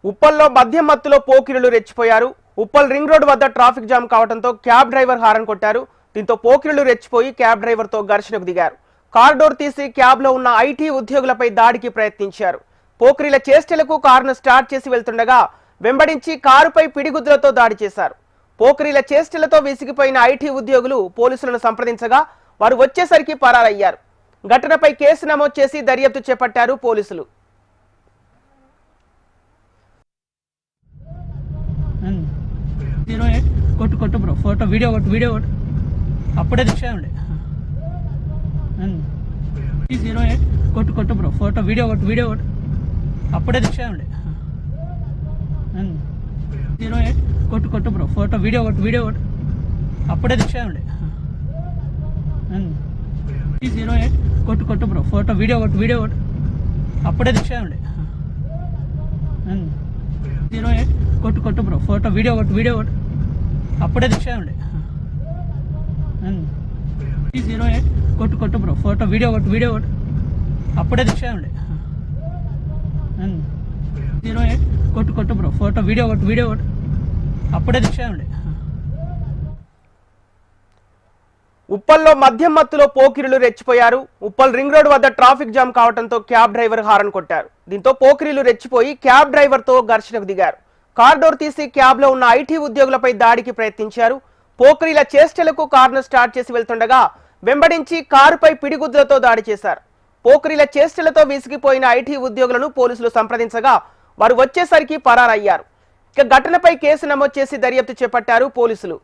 ఉప్పల్లో మద్యం మత్తులో పోకిరులు రెచ్చిపోయారు. ఉప్పల్ రింగ్ రోడ్ వద్ద ట్రాఫిక్ జామ్ కావడంతో క్యాబ్ డ్రైవర్ హారన్ కొట్టారు. దీంతో పోకిరులు రెచ్చిపోయి క్యాబ్ డ్రైవర్ తో ఘర్షణకు దిగారు. కార్ డోర్ తీసి క్యాబ్ లో ఉన్న ఐటీ ఉద్యోగులపై దాడికి ప్రయత్నించారు. పోకిరీల చేష్టలకు కారును స్టార్ట్ చేసి వెళ్తుండగా వెంబడించి కారుపై పిడిగుద్దులతో దాడి చేశారు. పోకిరీల చేష్టలతో విసిగిపోయిన ఐటీ ఉద్యోగులు పోలీసులను సంప్రదించగా వారు వచ్చేసరికి పరారయ్యారు. ఘటనపై కేసు నమోదు చేసి దర్యాప్తు చేపట్టారు పోలీసులు. కొట్టు బ్రో, ఫోటో వీడియో కొట్టు అప్పుడే దిక్షండి. 08 కొట్టు బ్రో, ఫోటో వీడియో కొట్టు అప్పుడే దిక్షండి. 08 కొట్టు బ్రో, ఫోటో వీడియో కొట్టు అప్పుడే దిక్షండి. 08 కొట్టు బ్రో, ఫోటో వీడియో కొట్టు అప్పుడే దిక్షండి. 08 కొట్టు బ్రో, ఫోటో వీడియో కొట్టు అప్పుడే దిక్షండి. 08 కొట్టు బ్రో, ఫోటో వీడియో కొట్టు అప్పుడే దిక్షండి. 08 కొట్టు బ్రో, ఫోటో వీడియో కొట్టు అప్పుడే దిక్షండి. ఉప్పల్లో మద్యం మత్తులో పోకిరీలు రెచ్చిపోయారు. ఉప్పల్ రింగ్ రోడ్ వద్ద ట్రాఫిక్ జామ్ కావడంతో క్యాబ్ డ్రైవర్ హారన్ కొట్టారు. దీంతో పోకిరీలు రెచ్చిపోయి క్యాబ్ డ్రైవర్ తో ఘర్షణకు దిగారు. కార్ డోర్ తీసి క్యాబ్ లో ఉన్న ఐటీ ఉద్యోగులపై దాడికి ప్రయత్నించారు. పోకిరీల చేష్టలకు కారును స్టార్ట్ చేసి వెళ్తుండగా వెంబడించి కారుపై పిడిగుద్దులతో దాడి చేశారు. పోకిరీల చేష్టలతో విసిగిపోయిన ఐటీ ఉద్యోగులను పోలీసులు సంప్రదించగా వారు వచ్చేసరికి పరారయ్యారు. ఇక ఘటనపై కేసు నమోదు చేసి దర్యాప్తు చేపట్టారు పోలీసులు.